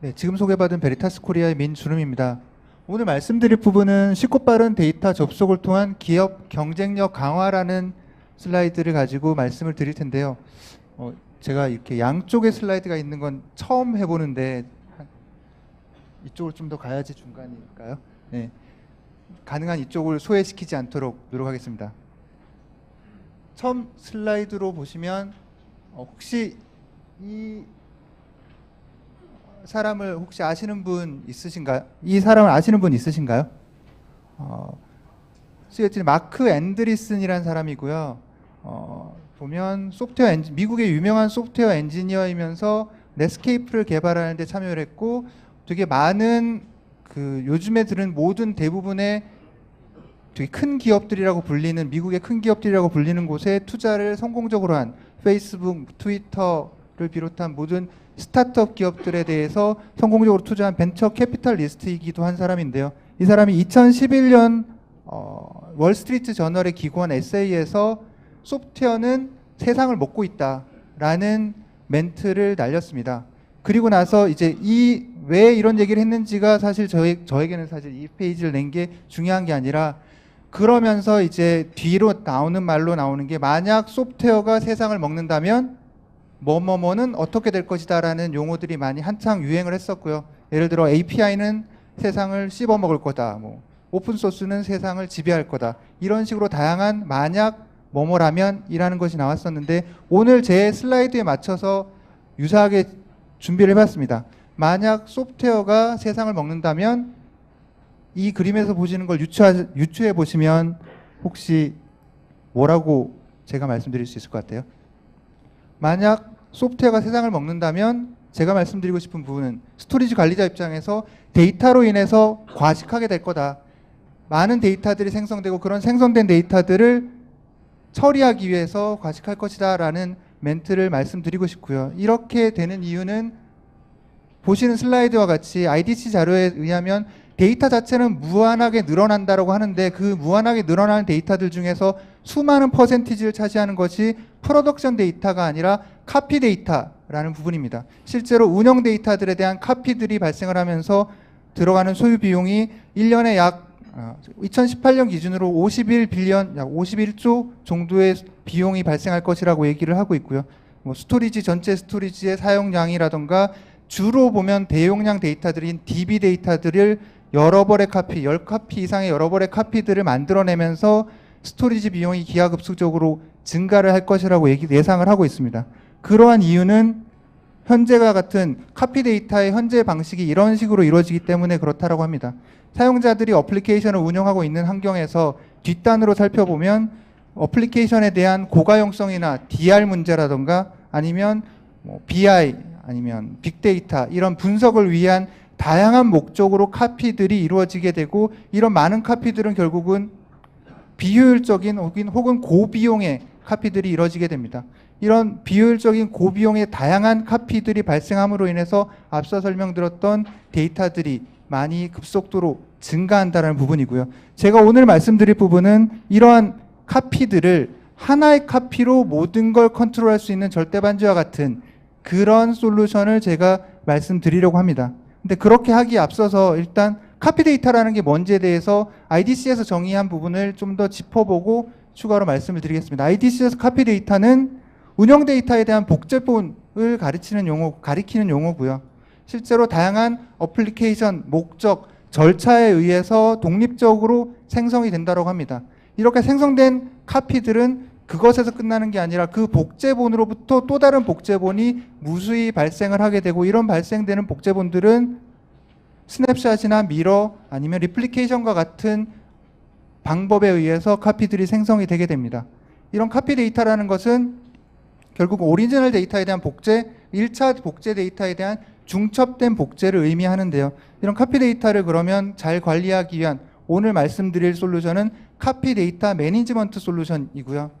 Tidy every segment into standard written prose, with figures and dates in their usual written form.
네, 지금 소개받은 베리타스 코리아의 민준음입니다. 오늘 말씀드릴 부분은 쉽고 빠른 데이터 접속을 통한 기업 경쟁력 강화라는 슬라이드를 가지고 말씀을 드릴 텐데요. 제가 이렇게 양쪽에 슬라이드가 있는 건 처음 해보는데 이쪽으로 좀 더 가야지 중간일까요? 네, 가능한 이쪽을 소외시키지 않도록 노력하겠습니다. 처음 슬라이드로 보시면 혹시 이 사람을 혹시 아시는 분 있으신가요? 이 사람을 아시는 분 있으신가요? 마크 앤드리슨이라는 사람이고요. 보면 미국의 유명한 소프트웨어 엔지니어이면서 넷스케이프를 개발하는 데 참여를 했고 되게 많은 요즘에 들은 모든 대부분의 되게 큰 기업들이라고 불리는 미국의 큰 기업들이라고 불리는 곳에 투자를 성공적으로 한 페이스북, 트위터를 비롯한 모든 스타트업 기업들에 대해서 성공적으로 투자한 벤처 캐피탈리스트이기도 한 사람인데요. 이 사람이 2011년 월스트리트 저널에 기고한 에세이에서 소프트웨어는 세상을 먹고 있다라는 멘트를 날렸습니다. 그리고 나서 이제 왜 이런 얘기를 했는지가 사실 저에게는 사실 이 페이지를 낸 게 중요한 게 아니라 그러면서 이제 뒤로 나오는 말로 나오는 게 만약 소프트웨어가 세상을 먹는다면 뭐뭐뭐는 어떻게 될 것이다 라는 용어들이 많이 한창 유행을 했었고요. 예를 들어 API는 세상을 씹어먹을 거다, 오픈소스는 세상을 지배할 거다, 이런 식으로 다양한 만약 뭐뭐라면 이라는 것이 나왔었는데 오늘 제 슬라이드에 맞춰서 유사하게 준비를 해봤습니다. 만약 소프트웨어가 세상을 먹는다면 이 그림에서 보시는 걸 유추해 보시면 혹시 뭐라고 제가 말씀드릴 수 있을 것 같아요? 만약 소프트웨어가 세상을 먹는다면 제가 말씀드리고 싶은 부분은 스토리지 관리자 입장에서 데이터로 인해서 과식하게 될 거다. 많은 데이터들이 생성되고 그런 생성된 데이터들을 처리하기 위해서 과식할 것이다 라는 멘트를 말씀드리고 싶고요. 이렇게 되는 이유는 보시는 슬라이드와 같이 IDC 자료에 의하면 데이터 자체는 무한하게 늘어난다고 하는데 그 무한하게 늘어나는 데이터들 중에서 수많은 퍼센티지를 차지하는 것이 프로덕션 데이터가 아니라 카피 데이터라는 부분입니다. 실제로 운영 데이터들에 대한 카피들이 발생을 하면서 들어가는 소유 비용이 1년에 약 2018년 기준으로 51빌리언, 약 51조 정도의 비용이 발생할 것이라고 얘기를 하고 있고요. 전체 스토리지의 사용량이라던가 주로 보면 대용량 데이터들인 DB 데이터들을 여러 벌의 카피, 10카피 이상의 여러 벌의 카피들을 만들어내면서 스토리지 비용이 기하급수적으로 증가를 할 것이라고 예상을 하고 있습니다. 그러한 이유는 현재와 같은 카피 데이터의 현재 방식이 이런 식으로 이루어지기 때문에 그렇다고 합니다. 사용자들이 어플리케이션을 운영하고 있는 환경에서 뒷단으로 살펴보면 어플리케이션에 대한 고가용성이나 DR 문제라던가 아니면 BI 아니면 빅데이터 이런 분석을 위한 다양한 목적으로 카피들이 이루어지게 되고 이런 많은 카피들은 결국은 비효율적인 혹은 고비용의 카피들이 이루어지게 됩니다. 이런 비효율적인 고비용의 다양한 카피들이 발생함으로 인해서 앞서 설명드렸던 데이터들이 많이 급속도로 증가한다는 부분이고요. 제가 오늘 말씀드릴 부분은 이러한 카피들을 하나의 카피로 모든 걸 컨트롤할 수 있는 절대반지와 같은 그런 솔루션을 제가 말씀드리려고 합니다. 근데 그렇게 하기에 앞서서 일단 카피 데이터라는 게 뭔지에 대해서 IDC에서 정의한 부분을 좀 더 짚어보고 추가로 말씀을 드리겠습니다. IDC에서 카피 데이터는 운영 데이터에 대한 복제본을 가리키는 용어고요. 실제로 다양한 어플리케이션, 목적, 절차에 의해서 독립적으로 생성이 된다고 합니다. 이렇게 생성된 카피들은 그것에서 끝나는 게 아니라 그 복제본으로부터 또 다른 복제본이 무수히 발생을 하게 되고 이런 발생되는 복제본들은 스냅샷이나 미러 아니면 리플리케이션과 같은 방법에 의해서 카피들이 생성이 되게 됩니다. 이런 카피 데이터라는 것은 결국 오리지널 데이터에 대한 복제, 1차 복제 데이터에 대한 중첩된 복제를 의미하는데요. 이런 카피 데이터를 그러면 잘 관리하기 위한 오늘 말씀드릴 솔루션은 카피 데이터 매니지먼트 솔루션이고요.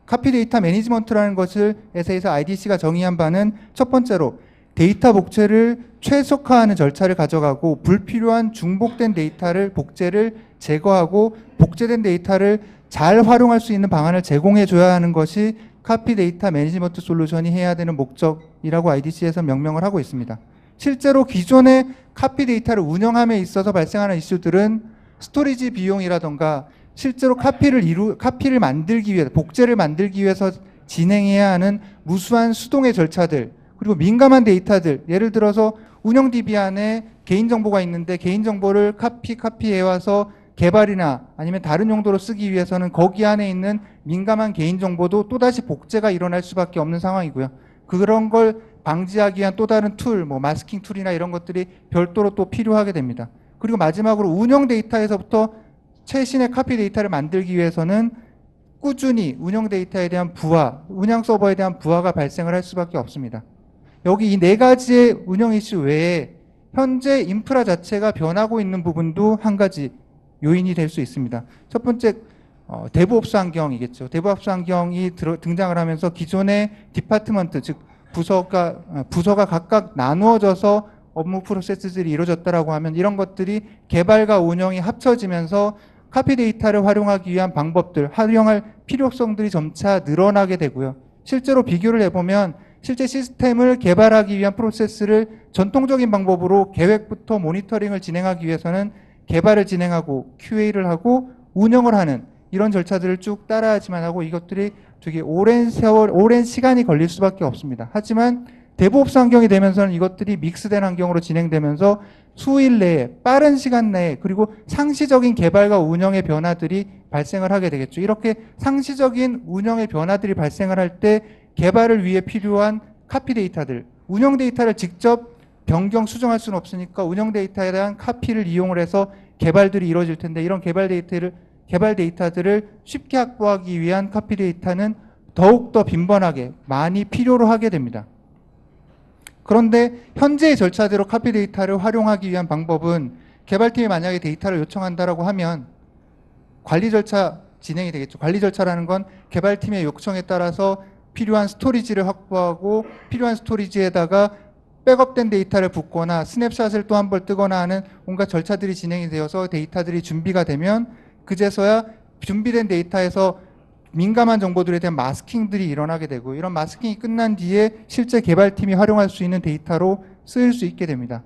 카피 데이터 매니지먼트라는 것을 에세이에서 IDC가 정의한 바는 첫 번째로 데이터 복제를 최적화하는 절차를 가져가고 불필요한 중복된 데이터를 복제를 제거하고 복제된 데이터를 잘 활용할 수 있는 방안을 제공해 줘야 하는 것이 카피 데이터 매니지먼트 솔루션이 해야 되는 목적이라고 IDC에서 명명을 하고 있습니다. 실제로 기존의 카피 데이터를 운영함에 있어서 발생하는 이슈들은 스토리지 비용이라던가 실제로 카피를 만들기 위해 복제를 만들기 위해서 진행해야 하는 무수한 수동의 절차들, 그리고 민감한 데이터들, 예를 들어서 운영 DB 안에 개인정보가 있는데 개인정보를 카피해와서 개발이나 아니면 다른 용도로 쓰기 위해서는 거기 안에 있는 민감한 개인정보도 또다시 복제가 일어날 수밖에 없는 상황이고요. 그런 걸 방지하기 위한 또 다른 툴, 뭐 마스킹 툴이나 이런 것들이 별도로 또 필요하게 됩니다. 그리고 마지막으로 운영 데이터에서부터 최신의 카피 데이터를 만들기 위해서는 꾸준히 운영 데이터에 대한 부하, 운영 서버에 대한 부하가 발생을 할 수밖에 없습니다. 여기 이 네 가지의 운영 이슈 외에 현재 인프라 자체가 변하고 있는 부분도 한 가지 요인이 될 수 있습니다. 첫 번째, 데브옵스 환경이겠죠. 데브옵스 환경이 등장을 하면서 기존의 디파트먼트, 즉 부서가 각각 나누어져서 업무 프로세스들이 이루어졌다라고 하면 이런 것들이 개발과 운영이 합쳐지면서 카피 데이터를 활용하기 위한 방법들, 활용할 필요성들이 점차 늘어나게 되고요. 실제로 비교를 해보면 실제 시스템을 개발하기 위한 프로세스를 전통적인 방법으로 계획부터 모니터링을 진행하기 위해서는 개발을 진행하고 QA를 하고 운영을 하는 이런 절차들을 쭉 따라야지만 하고 이것들이 되게 오랜 시간이 걸릴 수밖에 없습니다. 하지만 데브옵스 환경이 되면서는 이것들이 믹스된 환경으로 진행되면서 수일 내에 빠른 시간 내에 그리고 상시적인 개발과 운영의 변화들이 발생을 하게 되겠죠. 이렇게 상시적인 운영의 변화들이 발생을 할 때 개발을 위해 필요한 카피 데이터들, 운영 데이터를 직접 변경 수정할 수는 없으니까 운영 데이터에 대한 카피를 이용을 해서 개발들이 이루어질 텐데 이런 개발 데이터들을 쉽게 확보하기 위한 카피 데이터는 더욱더 빈번하게 많이 필요로 하게 됩니다. 그런데 현재의 절차대로 카피 데이터를 활용하기 위한 방법은 개발팀이 만약에 데이터를 요청한다라고 하면 관리 절차 진행이 되겠죠. 관리 절차라는 건 개발팀의 요청에 따라서 필요한 스토리지를 확보하고 필요한 스토리지에다가 백업된 데이터를 붓거나 스냅샷을 또 한 번 뜨거나 하는 온갖 절차들이 진행이 되어서 데이터들이 준비가 되면 그제서야 준비된 데이터에서 민감한 정보들에 대한 마스킹들이 일어나게 되고 이런 마스킹이 끝난 뒤에 실제 개발팀이 활용할 수 있는 데이터로 쓰일 수 있게 됩니다.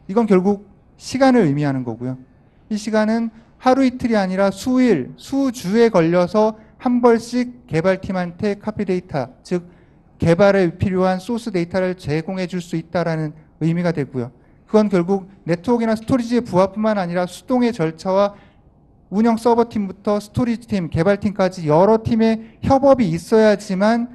이건 결국 시간을 의미하는 거고요. 이 시간은 하루 이틀이 아니라 수일, 수주에 걸려서 한 벌씩 개발팀한테 카피 데이터, 즉 개발에 필요한 소스 데이터를 제공해 줄 수 있다는 의미가 되고요. 그건 결국 네트워크나 스토리지의 부하뿐만 아니라 수동의 절차와 운영 서버팀부터 스토리지팀, 개발팀까지 여러 팀의 협업이 있어야지만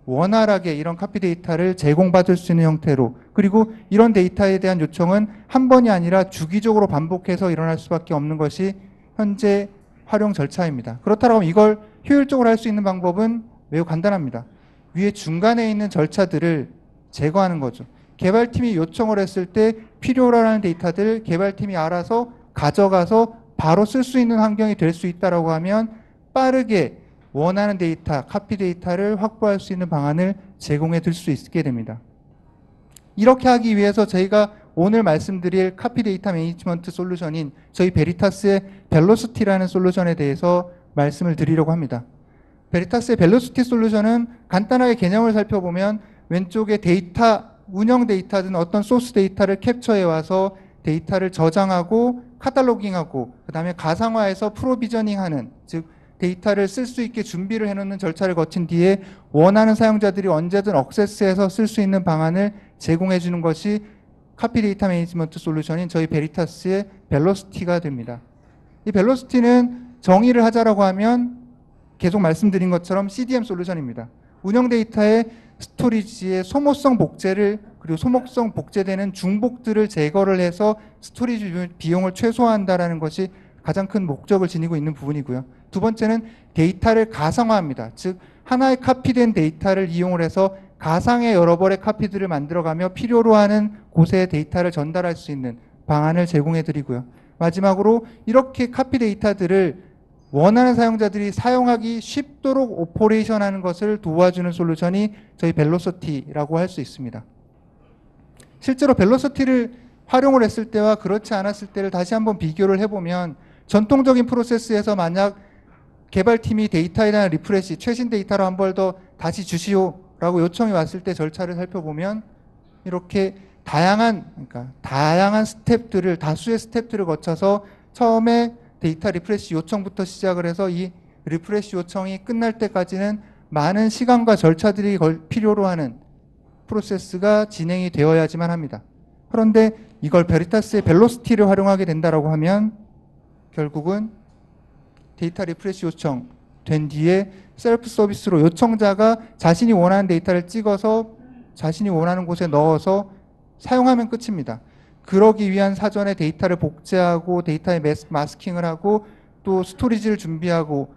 원활하게 이런 카피 데이터를 제공받을 수 있는 형태로 그리고 이런 데이터에 대한 요청은 한 번이 아니라 주기적으로 반복해서 일어날 수밖에 없는 것이 현재 활용 절차입니다. 그렇다면 이걸 효율적으로 할 수 있는 방법은 매우 간단합니다. 위에 중간에 있는 절차들을 제거하는 거죠. 개발팀이 요청을 했을 때 필요로 하는 데이터들 개발팀이 알아서 가져가서 바로 쓸 수 있는 환경이 될 수 있다고 하면 빠르게 원하는 데이터, 카피 데이터를 확보할 수 있는 방안을 제공해 줄 수 있게 됩니다. 이렇게 하기 위해서 저희가 오늘 말씀드릴 카피 데이터 매니지먼트 솔루션인 저희 베리타스의 벨로시티라는 솔루션에 대해서 말씀을 드리려고 합니다. 베리타스의 벨로시티 솔루션은 간단하게 개념을 살펴보면 왼쪽에 데이터, 운영 데이터든 어떤 소스 데이터를 캡처해 와서 데이터를 저장하고 카탈로깅하고 그 다음에 가상화해서 프로비저닝하는 즉 데이터를 쓸 수 있게 준비를 해놓는 절차를 거친 뒤에 원하는 사용자들이 언제든 액세스해서 쓸 수 있는 방안을 제공해 주는 것이 카피 데이터 매니지먼트 솔루션인 저희 베리타스의 벨로시티가 됩니다. 이 벨로시티는 정의를 하자라고 하면 계속 말씀드린 것처럼 CDM 솔루션입니다. 운영 데이터의 스토리지의 소모성 복제를 그리고 소모성 복제되는 중복들을 제거를 해서 스토리지 비용을 최소화한다는 것이 가장 큰 목적을 지니고 있는 부분이고요. 두 번째는 데이터를 가상화합니다. 즉 하나의 카피된 데이터를 이용을 해서 가상의 여러 벌의 카피들을 만들어가며 필요로 하는 곳에 데이터를 전달할 수 있는 방안을 제공해 드리고요. 마지막으로 이렇게 카피 데이터들을 원하는 사용자들이 사용하기 쉽도록 오퍼레이션하는 것을 도와주는 솔루션이 저희 벨로시티라고 할 수 있습니다. 실제로 벨로시티를 활용을 했을 때와 그렇지 않았을 때를 다시 한번 비교를 해보면 전통적인 프로세스에서 만약 개발팀이 데이터에 대한 리프레시, 최신 데이터를 한 번 더 다시 주시오라고 요청이 왔을 때 절차를 살펴보면 이렇게 다양한 스텝들을, 다수의 스텝들을 거쳐서 처음에 데이터 리프레시 요청부터 시작을 해서 이 리프레시 요청이 끝날 때까지는 많은 시간과 절차들이 필요로 하는 프로세스가 진행이 되어야지만 합니다. 그런데 이걸 베리타스의 벨로시티를 활용하게 된다라고 하면 결국은 데이터 리프레시 요청 된 뒤에 셀프 서비스로 요청자가 자신이 원하는 데이터를 찍어서 자신이 원하는 곳에 넣어서 사용하면 끝입니다. 그러기 위한 사전에 데이터를 복제하고 데이터에 마스킹을 하고 또 스토리지를 준비하고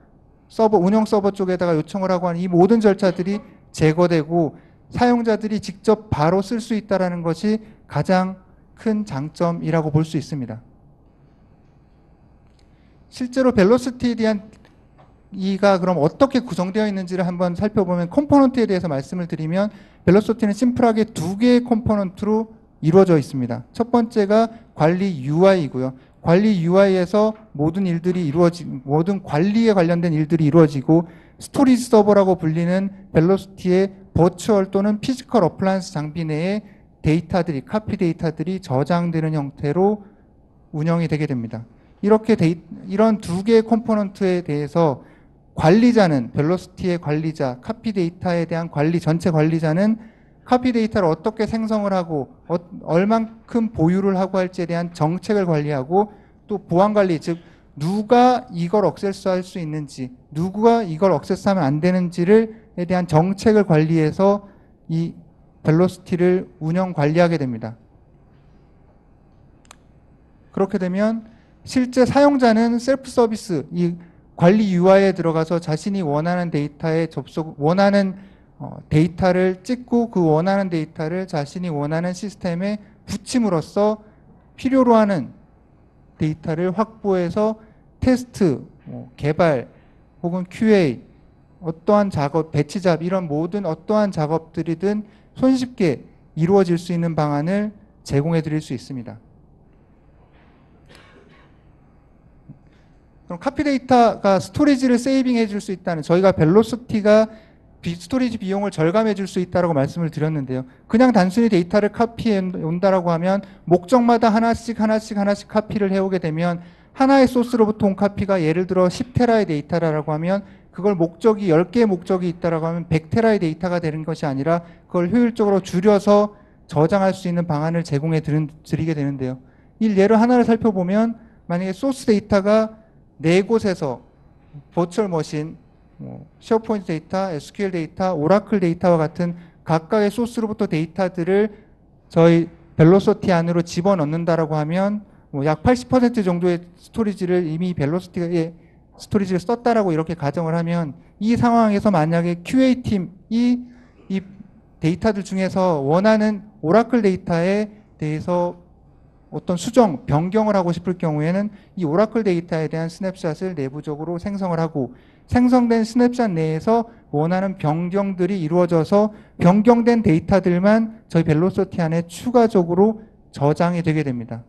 운영 서버 쪽에다가 요청을 하고 하는 이 모든 절차들이 제거되고 사용자들이 직접 바로 쓸 수 있다는 것이 가장 큰 장점이라고 볼 수 있습니다. 실제로 벨로시티에 대한 이가 그럼 어떻게 구성되어 있는지를 한번 살펴보면 컴포넌트에 대해서 말씀을 드리면 벨로시티는 심플하게 두 개의 컴포넌트로 이루어져 있습니다. 첫 번째가 관리 UI이고요. 관리 UI에서 모든 관리에 관련된 일들이 이루어지고 스토리지 서버라고 불리는 벨로시티의 버추얼 또는 피지컬 어플라이언스 장비 내에 데이터들이, 카피 데이터들이 저장되는 형태로 운영이 되게 됩니다. 이런 두 개의 컴포넌트에 대해서 관리자는, 벨로시티의 관리자, 카피 데이터에 대한 전체 관리자는 카피 데이터를 어떻게 생성을 하고 얼만큼 보유를 하고 할지에 대한 정책을 관리하고 또 보안 관리, 즉 누가 이걸 액세스할 수 있는지, 누구가 이걸 액세스하면 안 되는지에 대한 정책을 관리해서 이 벨로시티를 운영 관리하게 됩니다. 그렇게 되면 실제 사용자는 셀프 서비스, 이 관리 UI에 들어가서 자신이 원하는 데이터에 원하는 데이터를 찍고 그 원하는 데이터를 자신이 원하는 시스템에 붙임으로써 필요로 하는 데이터를 확보해서 테스트, 개발 혹은 QA, 어떠한 작업, 배치 작업 이런 모든 어떠한 작업들이든 손쉽게 이루어질 수 있는 방안을 제공해 드릴 수 있습니다. 그럼 카피 데이터가 스토리지를 세이빙해 줄 수 있다는, 저희가 벨로시티가 스토리지 비용을 절감해 줄 수 있다고 말씀을 드렸는데요. 그냥 단순히 데이터를 카피해 온다라고 하면 목적마다 하나씩 카피를 해오게 되면 하나의 소스로부터 온 카피가 예를 들어 10테라의 데이터라고 하면 그걸 10개의 목적이 있다라고 하면 100테라의 데이터가 되는 것이 아니라 그걸 효율적으로 줄여서 저장할 수 있는 방안을 제공해 드리게 되는데요. 이 예를 하나를 살펴보면 만약에 소스 데이터가 4곳에서 버추얼 머신, 쉐어포인트 데이터, SQL 데이터, 오라클 데이터와 같은 각각의 소스로부터 데이터들을 저희 벨로시티 안으로 집어넣는다라고 하면 약 80% 정도의 스토리지를 이미 벨로시티의 스토리지를 썼다라고 이렇게 가정을 하면 이 상황에서 만약에 QA팀이 이 데이터들 중에서 원하는 오라클 데이터에 대해서 어떤 수정, 변경을 하고 싶을 경우에는 이 오라클 데이터에 대한 스냅샷을 내부적으로 생성을 하고 생성된 스냅샷 내에서 원하는 변경들이 이루어져서 변경된 데이터들만 저희 벨로시티 안에 추가적으로 저장이 되게 됩니다.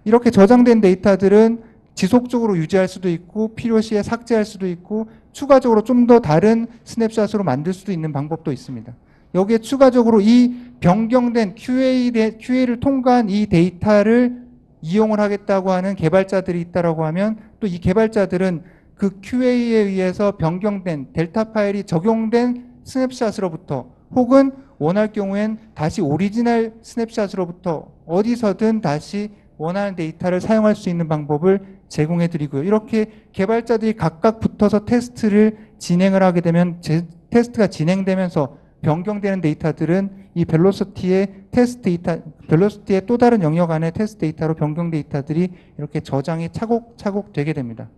이렇게 저장된 데이터들은 지속적으로 유지할 수도 있고 필요시에 삭제할 수도 있고 추가적으로 좀 더 다른 스냅샷으로 만들 수도 있는 방법도 있습니다. 여기에 추가적으로 이 변경된 QA를 통과한 이 데이터를 이용을 하겠다고 하는 개발자들이 있다고 하면 또 이 개발자들은 그 QA에 의해서 변경된 델타 파일이 적용된 스냅샷으로부터 혹은 원할 경우엔 다시 오리지널 스냅샷으로부터 어디서든 다시 원하는 데이터를 사용할 수 있는 방법을 제공해 드리고요. 이렇게 개발자들이 각각 붙어서 테스트를 진행을 하게 되면 테스트가 진행되면서 변경되는 데이터들은 이 벨로시티의 벨로시티의 또 다른 영역 안의 테스트 데이터로 변경 데이터들이 이렇게 저장이 차곡차곡 되게 됩니다.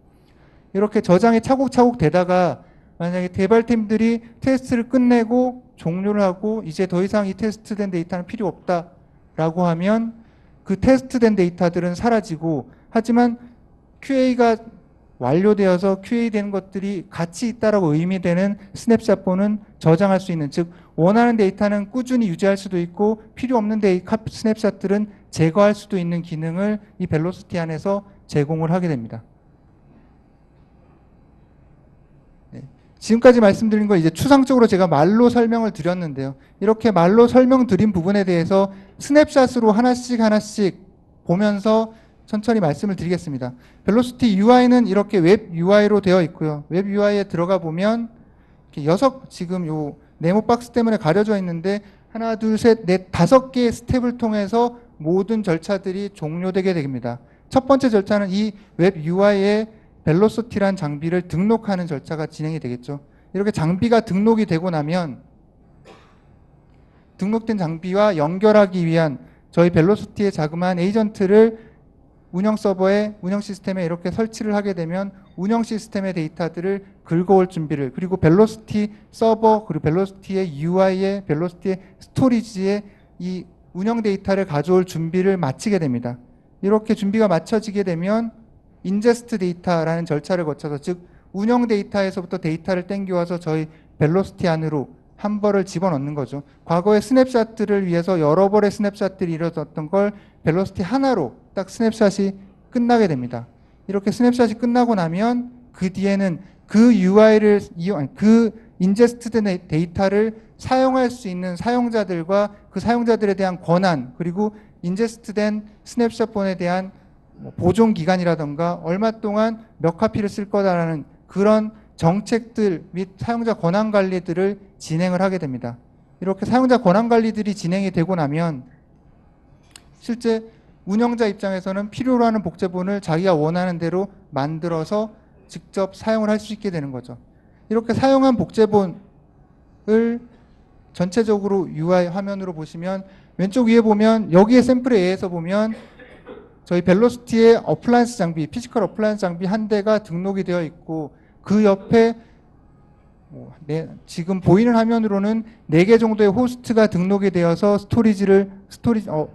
이렇게 저장이 차곡차곡 되다가 만약에 개발팀들이 테스트를 끝내고 종료를 하고 이제 더 이상 이 테스트된 데이터는 필요 없다라고 하면 그 테스트된 데이터들은 사라지고 하지만 QA가 완료되어서 QA되는 것들이 같이 있다라고 의미되는 스냅샷본은 저장할 수 있는, 즉 원하는 데이터는 꾸준히 유지할 수도 있고 필요 없는 스냅샷들은 제거할 수도 있는 기능을 이 벨로시티 안에서 제공을 하게 됩니다. 네. 지금까지 말씀드린 거 이제 추상적으로 제가 말로 설명을 드렸는데요. 이렇게 말로 설명드린 부분에 대해서 스냅샷으로 하나씩 하나씩 보면서 천천히 말씀을 드리겠습니다. 벨로시티 UI는 이렇게 웹 UI로 되어 있고요. 웹 UI에 들어가 보면 이렇게 지금 요 네모 박스 때문에 가려져 있는데 하나, 둘, 셋, 넷, 5개의 스텝을 통해서 모든 절차들이 종료되게 됩니다. 첫 번째 절차는 이 웹 UI에 벨로시티란 장비를 등록하는 절차가 진행이 되겠죠. 이렇게 장비가 등록이 되고 나면 등록된 장비와 연결하기 위한 저희 벨로시티의 자그마한 에이전트를 운영 서버에, 운영 시스템에 이렇게 설치를 하게 되면 운영 시스템의 데이터들을 긁어올 준비를, 그리고 벨로시티 서버, 그리고 벨로시티의 UI에, 벨로시티의 스토리지에 이 운영 데이터를 가져올 준비를 마치게 됩니다. 이렇게 준비가 마쳐지게 되면 인제스트 데이터라는 절차를 거쳐서, 즉 운영 데이터에서부터 데이터를 땡겨와서 저희 벨로시티 안으로 한 벌을 집어넣는 거죠. 과거에 스냅샷들을 위해서 여러 벌의 스냅샷들이 이루어졌던 걸 벨로시티 하나로 딱 스냅샷이 끝나게 됩니다. 이렇게 스냅샷이 끝나고 나면 그 뒤에는 그 UI를 그 인제스트된 데이터를 사용할 수 있는 사용자들과 그 사용자들에 대한 권한, 그리고 인제스트된 스냅샷본에 대한 보존 기간이라던가 얼마 동안 몇 카피를 쓸 거다라는 그런 정책들 및 사용자 권한 관리들을 진행을 하게 됩니다. 이렇게 사용자 권한 관리들이 진행이 되고 나면 실제 운영자 입장에서는 필요로 하는 복제본을 자기가 원하는 대로 만들어서 직접 사용을 할 수 있게 되는 거죠. 이렇게 사용한 복제본을 전체적으로 UI 화면으로 보시면 왼쪽 위에 보면 여기에 샘플에 의해서 보면 저희 벨로시티의 어플라이언스 장비, 피지컬 어플라이언스 장비 한 대가 등록이 되어 있고 그 옆에 지금 보이는 화면으로는 4개 정도의 호스트가 등록이 되어서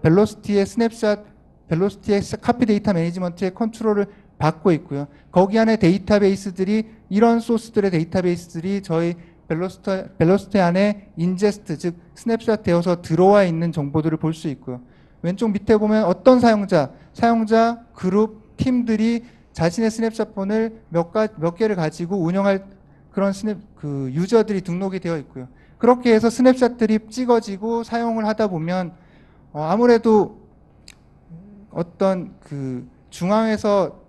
벨로시티의 스냅샷, 벨로시티의 카피 데이터 매니지먼트의 컨트롤을 받고 있고요. 거기 안에 데이터베이스들이, 이런 소스들의 데이터베이스들이 저희 벨로시티 안에 인제스트, 즉 스냅샷 되어서 들어와 있는 정보들을 볼 수 있고요. 왼쪽 밑에 보면 어떤 사용자, 그룹, 팀들이 자신의 스냅샷본을 몇 개를 가지고 운영할 그런 유저들이 등록이 되어 있고요. 그렇게 해서 스냅샷들이 찍어지고 사용을 하다 보면 아무래도 어떤 중앙에서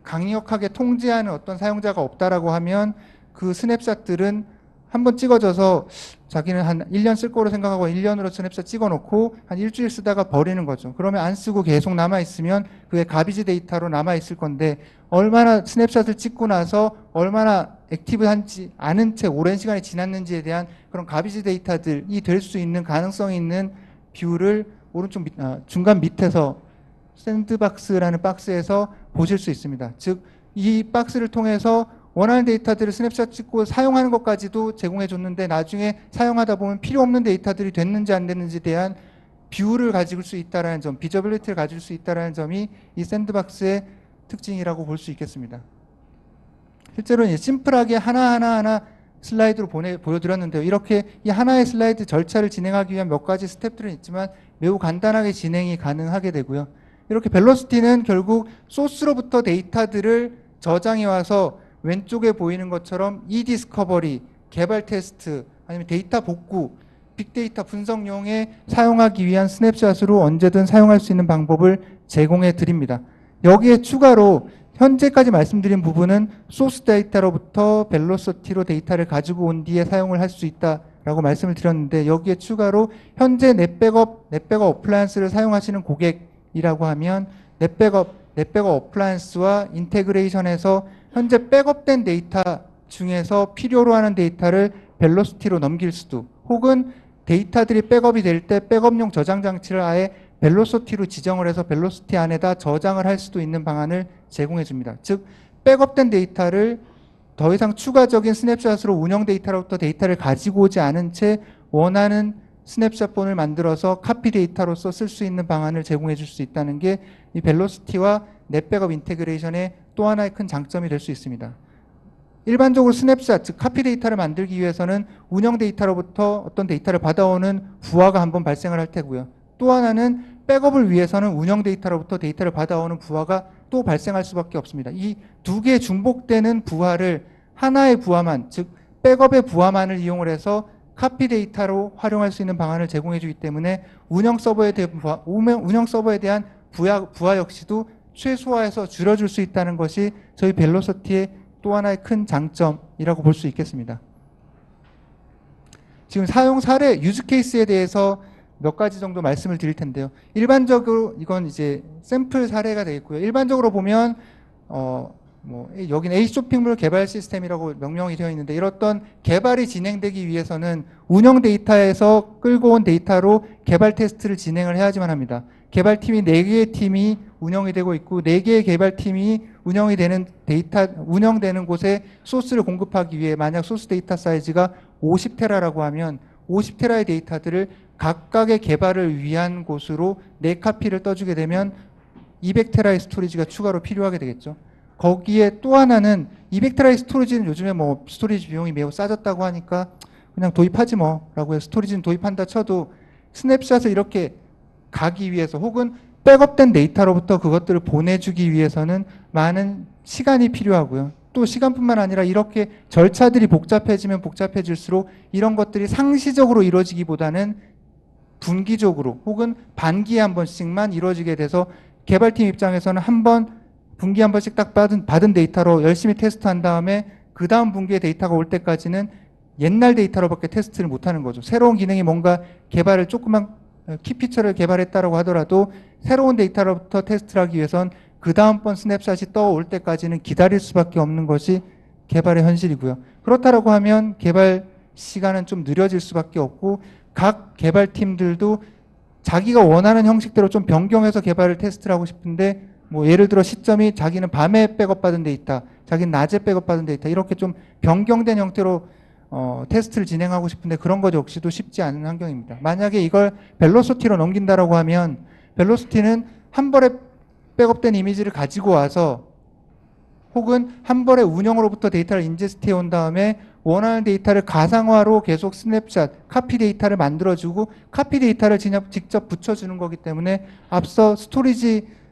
강력하게 통제하는 어떤 사용자가 없다라고 하면 그 스냅샷들은 한번 찍어져서 자기는 한 1년 쓸 거로 생각하고 1년으로 스냅샷 찍어놓고 한 일주일 쓰다가 버리는 거죠. 그러면 안 쓰고 계속 남아있으면 그게 가비지 데이터로 남아있을 건데, 얼마나 스냅샷을 찍고 나서 얼마나 액티브한지 않은 채 오랜 시간이 지났는지에 대한 그런 가비지 데이터들이 될 수 있는 가능성이 있는 뷰를 오른쪽 중간 밑에서 샌드박스라는 박스에서 보실 수 있습니다. 즉 이 박스를 통해서 원하는 데이터들을 스냅샷 찍고 사용하는 것까지도 제공해 줬는데 나중에 사용하다 보면 필요 없는 데이터들이 됐는지 안 됐는지에 대한 뷰를 가질 수 있다는 점, 비저빌리티를 가질 수 있다는 점이 이 샌드박스의 특징이라고 볼 수 있겠습니다. 실제로 심플하게 하나하나 슬라이드로 보여드렸는데요. 이렇게 이 하나의 슬라이드 절차를 진행하기 위한 몇 가지 스텝들은 있지만 매우 간단하게 진행이 가능하게 되고요. 이렇게 벨로시티는 결국 소스로부터 데이터들을 저장해 와서 왼쪽에 보이는 것처럼 이디스커버리, 개발 테스트, 아니면 데이터 복구, 빅데이터 분석용에 사용하기 위한 스냅샷으로 언제든 사용할 수 있는 방법을 제공해 드립니다. 여기에 추가로 현재까지 말씀드린 부분은 소스 데이터로부터 벨로시티로 데이터를 가지고 온 뒤에 사용을 할 수 있다라고 말씀을 드렸는데, 여기에 추가로 현재 넷백업 어플라이언스를 사용하시는 고객이라고 하면 넷백업 어플라이언스와 인테그레이션해서 현재 백업된 데이터 중에서 필요로 하는 데이터를 벨로시티로 넘길 수도, 혹은 데이터들이 백업이 될 때 백업용 저장 장치를 아예 벨로시티로 지정을 해서 벨로시티 안에다 저장을 할 수도 있는 방안을 제공해 줍니다. 즉 백업된 데이터를 더 이상 추가적인 스냅샷으로 운영 데이터로부터 데이터를 가지고 오지 않은 채 원하는 스냅샷본을 만들어서 카피 데이터로서 쓸 수 있는 방안을 제공해 줄 수 있다는 게 이 벨로시티와 넷백업 인테그레이션의 또 하나의 큰 장점이 될 수 있습니다. 일반적으로 스냅샷, 즉 카피 데이터를 만들기 위해서는 운영 데이터로부터 어떤 데이터를 받아오는 부하가 한번 발생을 할 테고요. 또 하나는 백업을 위해서는 운영 데이터로부터 데이터를 받아오는 부하가 또 발생할 수밖에 없습니다. 이 두 개의 중복되는 부하를 하나의 부하만, 즉 백업의 부하만을 이용을 해서 카피 데이터로 활용할 수 있는 방안을 제공해 주기 때문에 운영 서버에 대한 부하 역시도 최소화해서 줄여줄 수 있다는 것이 저희 벨로시티의 또 하나의 큰 장점이라고 볼 수 있겠습니다. 지금 사용 사례, 유즈 케이스에 대해서 몇 가지 정도 말씀을 드릴 텐데요. 일반적으로 이건 이제 샘플 사례가 되겠고요. 일반적으로 보면 여기는 A 쇼핑몰 개발 시스템이라고 명명이 되어 있는데, 이렇던 개발이 진행되기 위해서는 운영 데이터에서 끌고 온 데이터로 개발 테스트를 진행을 해야지만 합니다. 개발팀이 4개의 팀이 운영이 되고 있고 4개의 개발팀이 운영되는 곳에 소스를 공급하기 위해 만약 소스 데이터 사이즈가 50테라라고 하면 50테라의 데이터들을 각각의 개발을 위한 곳으로 4카피를 떠주게 되면 200테라의 스토리지가 추가로 필요하게 되겠죠. 거기에 또 하나는 200테라의 스토리지는 요즘에 스토리지 비용이 매우 싸졌다고 하니까 그냥 도입하지 라고 해서 스토리지는 도입한다 쳐도 스냅샷을 이렇게 가기 위해서 혹은 백업된 데이터로부터 그것들을 보내주기 위해서는 많은 시간이 필요하고요. 또 시간뿐만 아니라 이렇게 절차들이 복잡해지면 복잡해질수록 이런 것들이 상시적으로 이루어지기보다는 분기적으로 혹은 반기에 한 번씩만 이루어지게 돼서 개발팀 입장에서는 분기에 한 번씩 딱 받은 데이터로 열심히 테스트한 다음에 그 다음 분기에 데이터가 올 때까지는 옛날 데이터로밖에 테스트를 못하는 거죠. 새로운 기능이 뭔가 개발을 조그만 키피처를 개발했다고 하더라도 새로운 데이터로부터 테스트를 하기 위해선 그 다음번 스냅샷이 떠올 때까지는 기다릴 수밖에 없는 것이 개발의 현실이고요. 그렇다고 하면 개발 시간은 좀 느려질 수밖에 없고 각 개발팀들도 자기가 원하는 형식대로 좀 변경해서 개발을 테스트를 하고 싶은데 예를 들어 시점이 자기는 밤에 백업받은 데이터, 자기는 낮에 백업받은 데이터 이렇게 좀 변경된 형태로 테스트를 진행하고 싶은데 그런 것 역시도 쉽지 않은 환경입니다. 만약에 이걸 벨로시티로 넘긴다라고 하면 벨로시티는 한 번에 백업된 이미지를 가지고 와서 혹은 한 번에 운영으로부터 데이터를 인제스트 해온 다음에 원하는 데이터를 가상화로 계속 스냅샷, 카피 데이터를 만들어주고 카피 데이터를 직접 붙여주는 거기 때문에 앞서 스토리지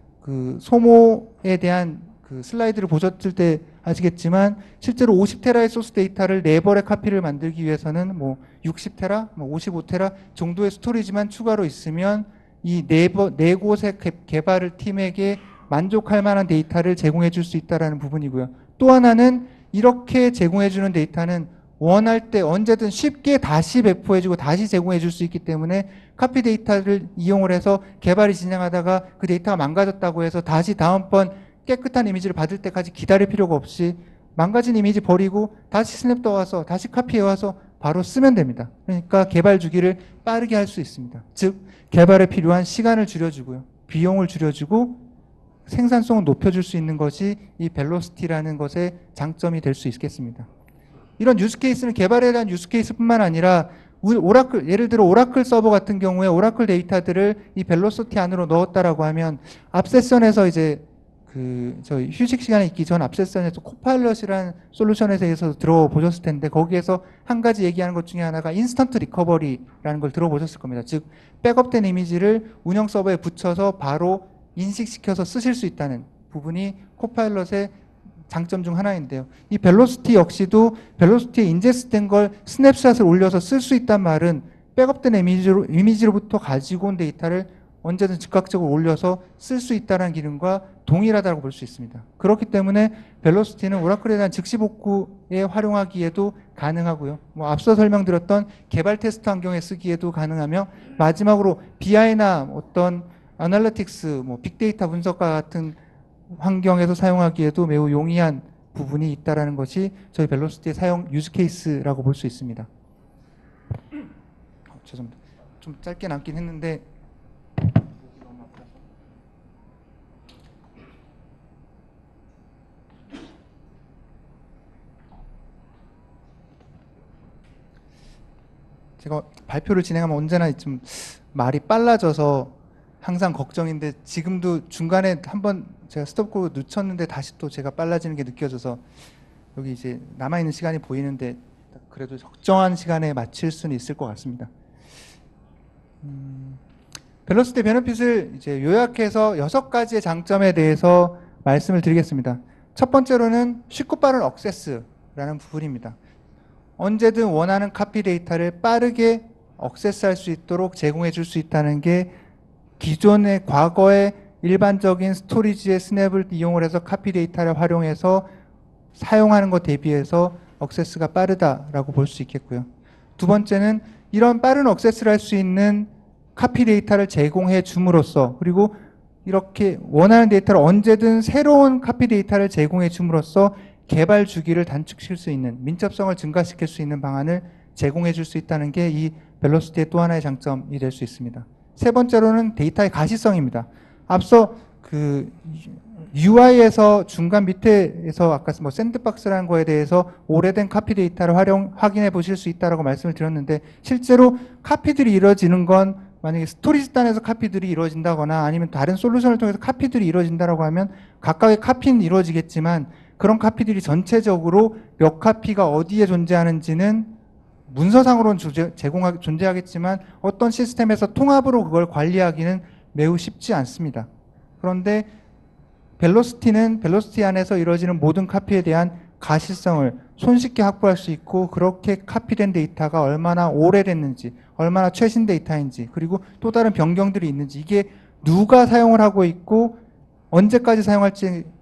소모에 대한 슬라이드를 보셨을 때 아시겠지만 실제로 50테라의 소스 데이터를 4벌의 카피를 만들기 위해서는 60테라, 55테라 정도의 스토리지만 추가로 있으면 이 4곳의 개발 팀에게 만족할 만한 데이터를 제공해 줄 수 있다는 부분이고요. 또 하나는 이렇게 제공해 주는 데이터는 원할 때 언제든 쉽게 다시 배포해 주고 다시 제공해 줄 수 있기 때문에 카피 데이터를 이용을 해서 개발이 진행하다가 그 데이터가 망가졌다고 해서 다시 다음번 깨끗한 이미지를 받을 때까지 기다릴 필요가 없이 망가진 이미지 버리고 다시 스냅 떠와서 다시 카피해와서 바로 쓰면 됩니다. 그러니까 개발 주기를 빠르게 할 수 있습니다. 즉 개발에 필요한 시간을 줄여주고요. 비용을 줄여주고 생산성을 높여줄 수 있는 것이 이 벨로시티라는 것의 장점이 될 수 있겠습니다. 이런 유스케이스는 개발에 대한 유스케이스뿐만 아니라 오라클, 예를 들어 오라클 서버 같은 경우에 오라클 데이터들을 이 벨로시티 안으로 넣었다라고 하면 앞 세션에서 이제 저희 휴식 시간에 있기 전 앞 세션에서 코파일럿이라는 솔루션에 대해서 들어보셨을 텐데 거기에서 한 가지 얘기하는 것 중에 하나가 인스턴트 리커버리라는 걸 들어보셨을 겁니다. 즉 백업된 이미지를 운영 서버에 붙여서 바로 인식시켜서 쓰실 수 있다는 부분이 코파일럿의 장점 중 하나인데요. 이 벨로시티 역시도 벨로시티에 인제스트된 걸 스냅샷을 올려서 쓸 수 있단 말은 백업된 이미지로부터 가지고 온 데이터를 언제든 즉각적으로 올려서 쓸 수 있다는 기능과 동일하다고 볼 수 있습니다. 그렇기 때문에 벨로시티는 오라클에 대한 즉시 복구에 활용하기에도 가능하고요. 앞서 설명드렸던 개발 테스트 환경에 쓰기에도 가능하며 마지막으로 BI나 어떤 애널리틱스, 빅데이터 분석과 같은 환경에서 사용하기에도 매우 용이한 부분이 있다는 것이 저희 벨로시티의 사용 유즈 케이스라고 볼 수 있습니다. 죄송합니다. 좀 짧게 남긴 했는데 제가 발표를 진행하면 언제나 좀 말이 빨라져서 항상 걱정인데 지금도 중간에 한번 제가 스톱고 늦췄는데 다시 또 제가 빨라지는 게 느껴져서 여기 이제 남아있는 시간이 보이는데 그래도 적정한 시간에 마칠 수는 있을 것 같습니다. 벨로시티 베너핏을 이제 요약해서 6가지의 장점에 대해서 말씀을 드리겠습니다. 첫 번째로는 쉽고 빠른 액세스라는 부분입니다. 언제든 원하는 카피 데이터를 빠르게 액세스할 수 있도록 제공해 줄 수 있다는 게 기존의 과거의 일반적인 스토리지의 스냅을 이용을 해서 카피 데이터를 활용해서 사용하는 것 대비해서 액세스가 빠르다라고 볼 수 있겠고요. 두 번째는 이런 빠른 액세스를 할 수 있는 카피 데이터를 제공해 줌으로써, 그리고 이렇게 원하는 데이터를 언제든 새로운 카피 데이터를 제공해 줌으로써 개발 주기를 단축시킬 수 있는, 민첩성을 증가시킬 수 있는 방안을 제공해 줄 수 있다는 게 이 벨로시티의 또 하나의 장점이 될 수 있습니다. 세 번째로는 데이터의 가시성입니다. 앞서 그 UI에서 중간 밑에서 아까 뭐 샌드박스라는 거에 대해서 오래된 카피 데이터를 확인해 보실 수 있다라고 말씀을 드렸는데, 실제로 카피들이 이루어지는 건 만약에 스토리지 단에서 카피들이 이루어진다거나 아니면 다른 솔루션을 통해서 카피들이 이루어진다라고 하면 각각의 카피는 이루어지겠지만, 그런 카피들이 전체적으로 몇 카피가 어디에 존재하는지는 문서상으로는 존재하겠지만 어떤 시스템에서 통합으로 그걸 관리하기는 매우 쉽지 않습니다. 그런데 벨로시티는 벨로시티 안에서 이루어지는 모든 카피에 대한 가시성을 손쉽게 확보할 수 있고, 그렇게 카피된 데이터가 얼마나 오래됐는지, 얼마나 최신 데이터인지, 그리고 또 다른 변경들이 있는지, 이게 누가 사용을 하고 있고 언제까지 사용할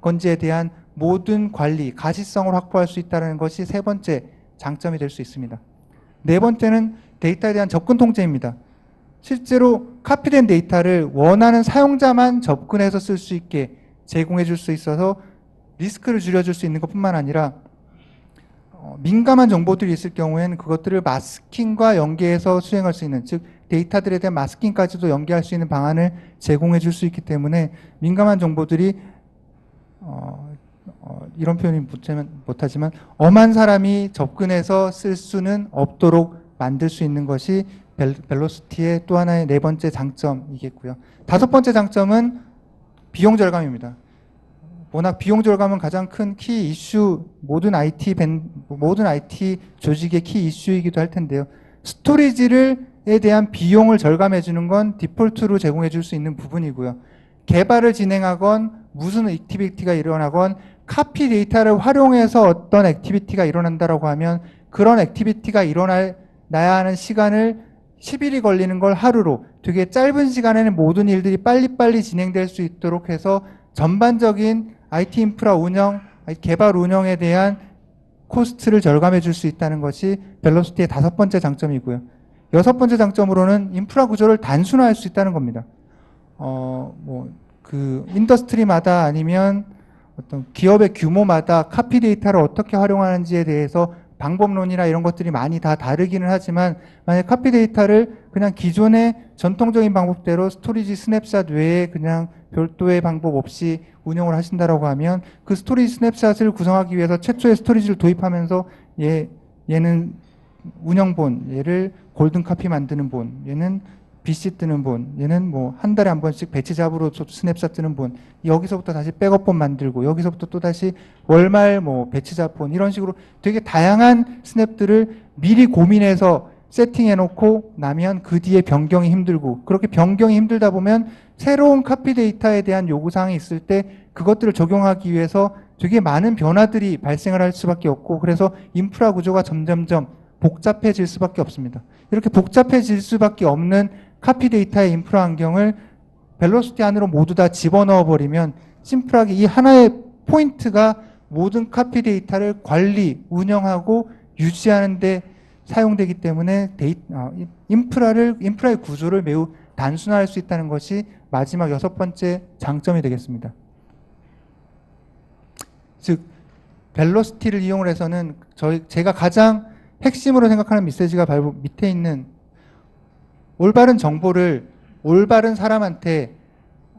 건지에 대한 모든 관리, 가시성을 확보할 수 있다는 것이 세 번째 장점이 될 수 있습니다. 네 번째는 데이터에 대한 접근 통제입니다. 실제로 카피된 데이터를 원하는 사용자만 접근해서 쓸 수 있게 제공해 줄 수 있어서 리스크를 줄여줄 수 있는 것뿐만 아니라 민감한 정보들이 있을 경우에는 그것들을 마스킹과 연계해서 수행할 수 있는, 즉 데이터들에 대한 마스킹까지도 연계할 수 있는 방안을 제공해 줄 수 있기 때문에 민감한 정보들이 이런 표현이 못하지만 엄한 사람이 접근해서 쓸 수는 없도록 만들 수 있는 것이 벨로시티의 또 하나의 네 번째 장점이겠고요. 다섯 번째 장점은 비용 절감입니다. 워낙 비용 절감은 가장 큰 키 이슈, 모든 IT 조직의 키 이슈이기도 할 텐데요. 스토리지에 대한 비용을 절감해 주는 건 디폴트로 제공해 줄 수 있는 부분이고요. 개발을 진행하건 무슨 액티비티가 일어나건 카피 데이터를 활용해서 어떤 액티비티가 일어난다라고 하면 그런 액티비티가 일어나야 하는 시간을 10일이 걸리는 걸 하루로, 되게 짧은 시간에는 모든 일들이 빨리빨리 진행될 수 있도록 해서 전반적인 IT 인프라 운영, 개발 운영에 대한 코스트를 절감해 줄 수 있다는 것이 벨로시티의 다섯 번째 장점이고요. 여섯 번째 장점으로는 인프라 구조를 단순화할 수 있다는 겁니다. 인더스트리마다 아니면 어떤 기업의 규모마다 카피 데이터를 어떻게 활용하는지에 대해서 방법론이나 이런 것들이 많이 다 다르기는 하지만, 만약 카피 데이터를 그냥 기존의 전통적인 방법대로 스토리지 스냅샷 외에 그냥 별도의 방법 없이 운영을 하신다라고 하면, 그 스토리지 스냅샷을 구성하기 위해서 최초의 스토리지를 도입하면서 얘는 운영본, 얘를 골든 카피 만드는 본, 얘는 BC 뜨는 본, 얘는 뭐 한 달에 한 번씩 배치 잡으로 스냅샷 뜨는 본, 여기서부터 다시 백업본 만들고, 여기서부터 또 다시 월말 뭐 배치 잡본, 이런 식으로 되게 다양한 스냅들을 미리 고민해서 세팅해 놓고 나면 그 뒤에 변경이 힘들고, 그렇게 변경이 힘들다 보면 새로운 카피 데이터에 대한 요구사항이 있을 때 그것들을 적용하기 위해서 되게 많은 변화들이 발생을 할 수밖에 없고, 그래서 인프라 구조가 점점점 복잡해질 수밖에 없습니다. 이렇게 복잡해질 수밖에 없는 카피 데이터의 인프라 환경을 벨로시티 안으로 모두 다 집어넣어 버리면 심플하게 이 하나의 포인트가 모든 카피 데이터를 관리, 운영하고 유지하는 데 사용되기 때문에 인프라의 구조를 매우 단순화할 수 있다는 것이 마지막 여섯 번째 장점이 되겠습니다. 즉 벨로시티를 이용을 해서는 제가 가장 핵심으로 생각하는 메시지가 바로 밑에 있는, 올바른 정보를 올바른 사람한테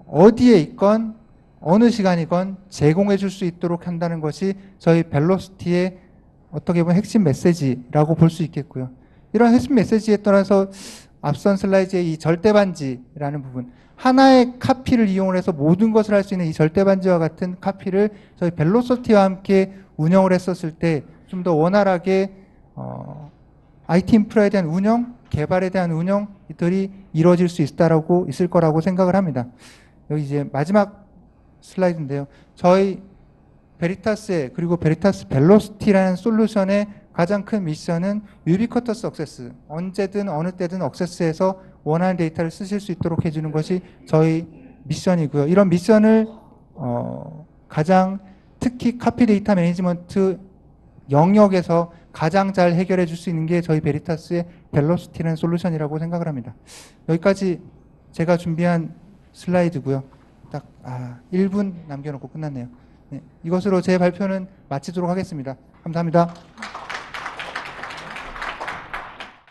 어디에 있건 어느 시간이건 제공해 줄 수 있도록 한다는 것이 저희 벨로시티의 어떻게 보면 핵심 메시지라고 볼 수 있겠고요. 이런 핵심 메시지에 따라서 앞선 슬라이드의 이 절대반지라는 부분, 하나의 카피를 이용을 해서 모든 것을 할 수 있는 이 절대반지와 같은 카피를 저희 벨로시티와 함께 운영을 했었을 때 좀 더 원활하게 IT 인프라에 대한 운영, 개발에 대한 운영들이 이루어질 수 있을 거라고 생각을 합니다. 여기 이제 마지막 슬라이드인데요. 저희 베리타스의, 그리고 베리타스 벨로시티라는 솔루션의 가장 큰 미션은 유비쿼터스 억세스, 언제든 어느 때든 억세스해서 원하는 데이터를 쓰실 수 있도록 해주는 것이 저희 미션이고요. 이런 미션을 가장 특히 카피 데이터 매니지먼트 영역에서 가장 잘 해결해 줄 수 있는 게 저희 베리타스의 벨로시티라는 솔루션이라고 생각을 합니다. 여기까지 제가 준비한 슬라이드고요. 딱 1분 남겨놓고 끝났네요. 네, 이것으로 제 발표는 마치도록 하겠습니다. 감사합니다.